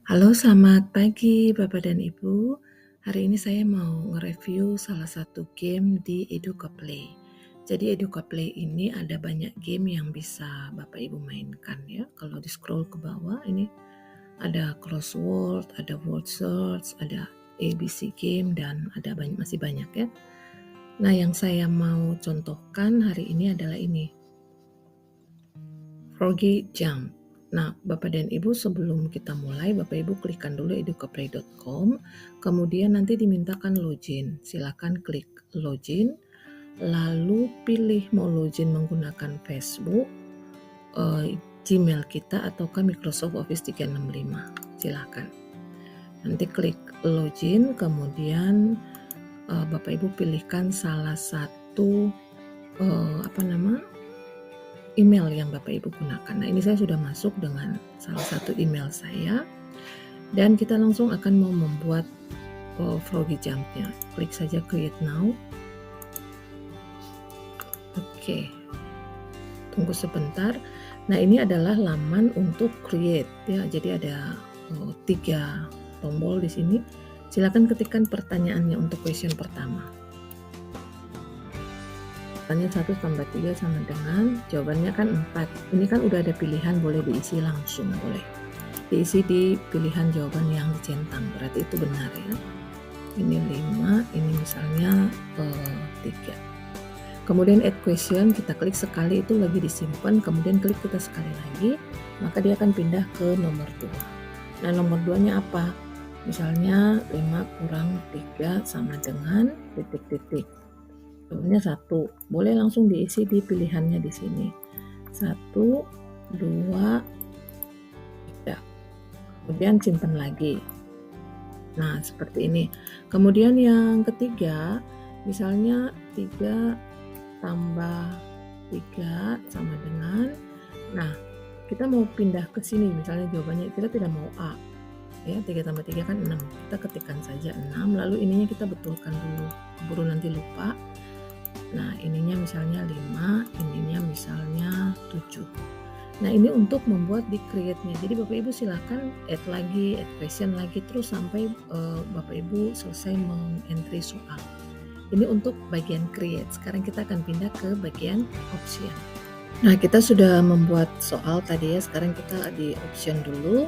Halo, selamat pagi Bapak dan Ibu. Hari ini saya mau nge-review salah satu game di Educaplay. Jadi Educaplay ini ada banyak game yang bisa Bapak Ibu mainkan ya. Kalau di scroll ke bawah ini ada crossword, ada word search, ada ABC game dan ada masih banyak ya. Nah, yang saya mau contohkan hari ini adalah ini. Froggy Jump. Nah, Bapak dan Ibu sebelum kita mulai, Bapak Ibu klikkan dulu educaplay.com, kemudian nanti dimintakan login. Silakan klik login, lalu pilih mau login menggunakan Facebook, Gmail kita ataukah Microsoft Office 365. Silakan. Nanti klik login, kemudian Bapak Ibu pilihkan salah satu email yang Bapak Ibu gunakan. Nah, ini saya sudah masuk dengan salah satu email saya dan kita langsung akan mau membuat Froggy Jump-nya. Klik saja create now. Oke. Tunggu sebentar. Nah, ini adalah laman untuk create ya. Jadi ada 3 tombol di sini. Silakan ketikkan pertanyaannya untuk question pertama. Tanya 1 tambah 3 sama dengan, jawabannya kan 4. Ini kan udah ada pilihan, boleh diisi langsung, boleh diisi di pilihan jawaban yang dicentang, berarti itu benar ya. Ini 5, ini misalnya 3. Kemudian add question, kita klik sekali itu lagi disimpan, kemudian klik kita sekali lagi, maka dia akan pindah ke nomor 2. Nah, nomor 2-nya apa? Misalnya 5 kurang 3 sama dengan titik-titik. Jawabannya 1. Boleh langsung diisi di pilihannya di sini. 1, 2, 3. Kemudian simpan lagi. Nah, seperti ini. Kemudian yang ketiga, misalnya 3 tambah 3 sama dengan, nah, kita mau pindah ke sini, misalnya jawabannya kita tidak mau A. Ya, 3 tambah 3 kan 6. Kita ketikkan saja 6, lalu ininya kita betulkan dulu. Keburu nanti lupa. Nah, ininya misalnya 5, ininya misalnya 7. Nah, ini untuk membuat di create-nya. Jadi Bapak Ibu silakan add lagi, add question lagi terus sampai Bapak Ibu selesai meng-entry soal. Ini untuk bagian create. Sekarang kita akan pindah ke bagian option. Nah, kita sudah membuat soal tadi ya. Sekarang kita di option dulu.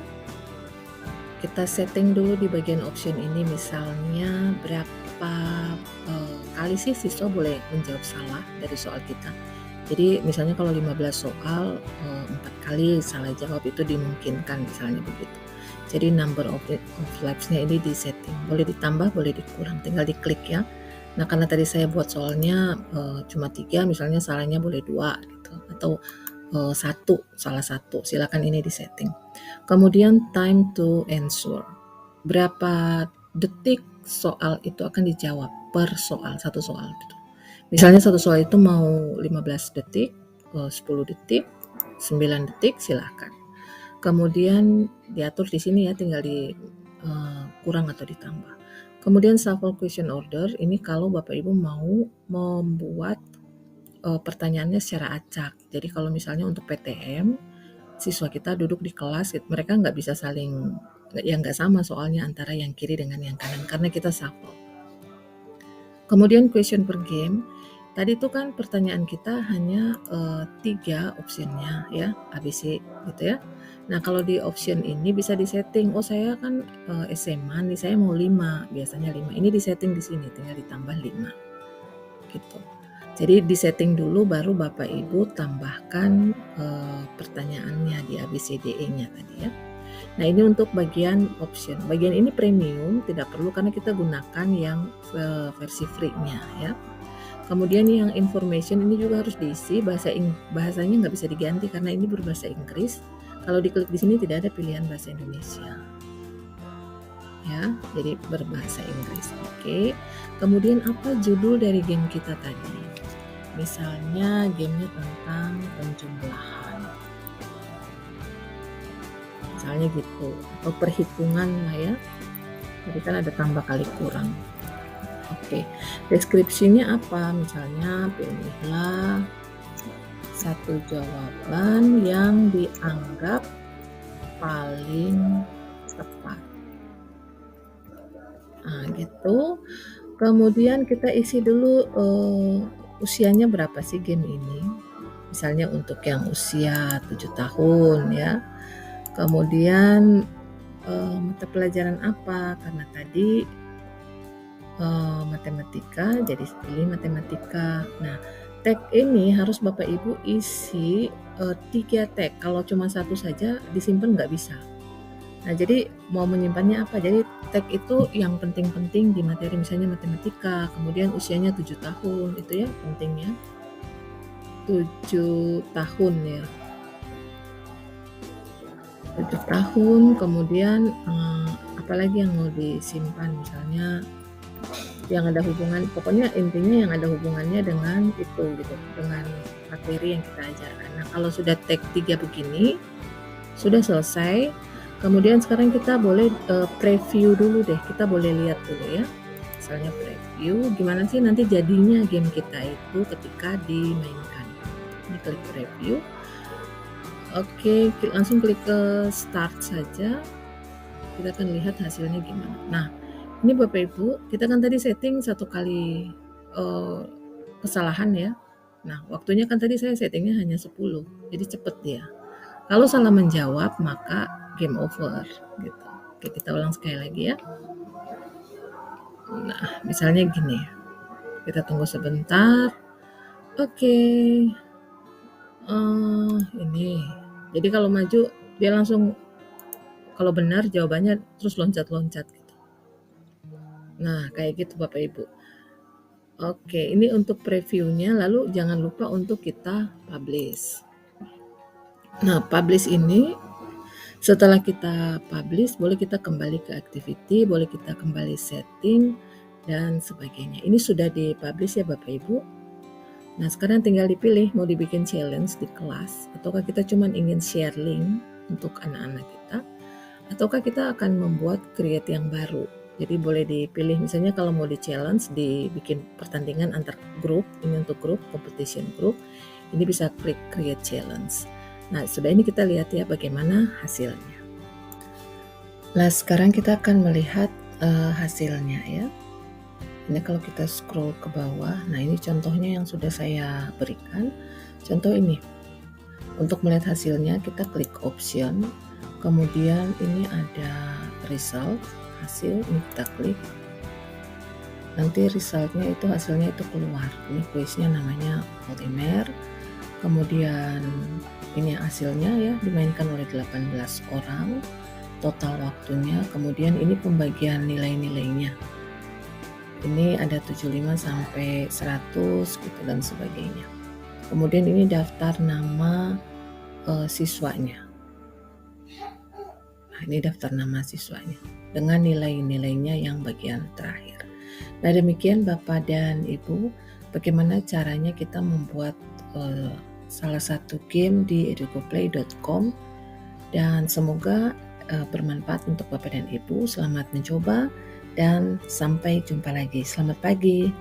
Kita setting dulu di bagian option ini, misalnya berapa kali sih siswa boleh menjawab salah dari soal kita. Jadi misalnya kalau 15 soal 4 kali salah jawab itu dimungkinkan, misalnya begitu. Jadi number of lives-nya ini di setting, boleh ditambah boleh dikurang, tinggal diklik ya. Nah, karena tadi saya buat soalnya cuma 3, misalnya salahnya boleh 2 gitu, atau 1, salah 1, silakan ini di setting. Kemudian time to answer, berapa detik soal itu akan dijawab per soal, satu soal gitu. Misalnya satu soal itu mau 15 detik, 10 detik, 9 detik, silahkan. Kemudian diatur di sini ya, tinggal di kurang atau ditambah. Kemudian shuffle question order, ini kalau Bapak Ibu mau membuat pertanyaannya secara acak. Jadi kalau misalnya untuk PTM, siswa kita duduk di kelas, mereka nggak bisa saling, yang nggak sama soalnya antara yang kiri dengan yang kanan, karena kita shuffle. Kemudian question per game, tadi itu kan pertanyaan kita hanya 3 optionnya ya, ABC gitu ya. Nah, kalau di option ini bisa disetting, oh saya kan SMA nih, saya mau 5, biasanya 5. Ini disetting di sini, tinggal ditambah 5 gitu. Jadi disetting dulu baru Bapak Ibu tambahkan pertanyaannya di ABCDE-nya tadi ya. Nah, ini untuk bagian option. Bagian ini premium, tidak perlu karena kita gunakan yang versi free-nya ya. Kemudian yang information ini juga harus diisi, bahasanya nggak bisa diganti karena ini berbahasa Inggris. Kalau diklik di sini tidak ada pilihan bahasa Indonesia. Ya, jadi berbahasa Inggris. Oke. Kemudian apa judul dari game kita tadi? Misalnya gamenya tentang penjumlahan, misalnya gitu, atau perhitungan lah ya. Tadi kan ada tambah kali kurang. Oke, deskripsinya apa? Misalnya pilihlah satu jawaban yang dianggap paling tepat. gitu. Kemudian kita isi dulu usianya berapa sih game ini. Misalnya untuk yang usia 7 tahun ya. Kemudian mata pelajaran apa, karena tadi matematika, jadi pilih matematika. Nah, tag ini harus Bapak Ibu isi 3 tag. Kalau cuma satu saja disimpan nggak bisa. Nah, jadi mau menyimpannya apa? Jadi tag itu yang penting-penting di materi, misalnya matematika, kemudian usianya 7 tahun, itu ya pentingnya. 7 tahun ya. 7 tahun, kemudian apalagi yang mau disimpan, misalnya yang ada hubungan, pokoknya intinya yang ada hubungannya dengan itu gitu, dengan materi yang kita ajarkan. Nah, kalau sudah tag 3 begini, sudah selesai. Kemudian sekarang kita boleh preview dulu deh, kita boleh lihat dulu ya. Misalnya preview, gimana sih nanti jadinya game kita itu ketika dimainkan. Ini klik preview. Oke, langsung klik ke start saja. Kita akan lihat hasilnya gimana. Nah, ini Bapak Ibu, kita kan tadi setting 1 kali kesalahan ya. Nah, waktunya kan tadi saya settingnya hanya 10, jadi cepet dia. Kalau salah menjawab maka game over gitu. Oke, kita ulang sekali lagi ya. Nah, misalnya gini, kita tunggu sebentar. Oke, ini. Jadi kalau maju dia langsung, kalau benar jawabannya terus loncat-loncat gitu. Nah, kayak gitu Bapak Ibu. Oke, ini untuk previewnya, lalu jangan lupa untuk kita publish. Nah, publish ini setelah kita publish, boleh kita kembali ke activity, boleh kita kembali setting, dan sebagainya. Ini sudah dipublish ya Bapak Ibu. Nah, sekarang tinggal dipilih mau dibikin challenge di kelas, ataukah kita cuma ingin share link untuk anak-anak kita, ataukah kita akan membuat create yang baru. Jadi boleh dipilih, misalnya kalau mau di challenge, dibikin pertandingan antar grup, ini untuk grup, competition group, ini bisa klik create challenge. Nah, sudah ini kita lihat ya bagaimana hasilnya. Nah, sekarang kita akan melihat hasilnya ya. Ini kalau kita scroll ke bawah, nah ini contohnya yang sudah saya berikan. Contoh ini, untuk melihat hasilnya kita klik option, kemudian ini ada result, hasil, ini kita klik. Nanti resultnya itu hasilnya itu keluar. Ini kuisnya namanya Polymer. Kemudian ini hasilnya ya, dimainkan oleh 18 orang. Total waktunya, kemudian ini pembagian nilai-nilainya. Ini ada 75 sampai 100 gitu dan sebagainya. Kemudian ini daftar nama siswanya. Nah, ini daftar nama siswanya dengan nilai-nilainya yang bagian terakhir. Nah, demikian Bapak dan Ibu, bagaimana caranya kita membuat salah satu game di edugoplay.com, dan semoga bermanfaat untuk Bapak dan Ibu. Selamat mencoba dan sampai jumpa lagi. Selamat pagi.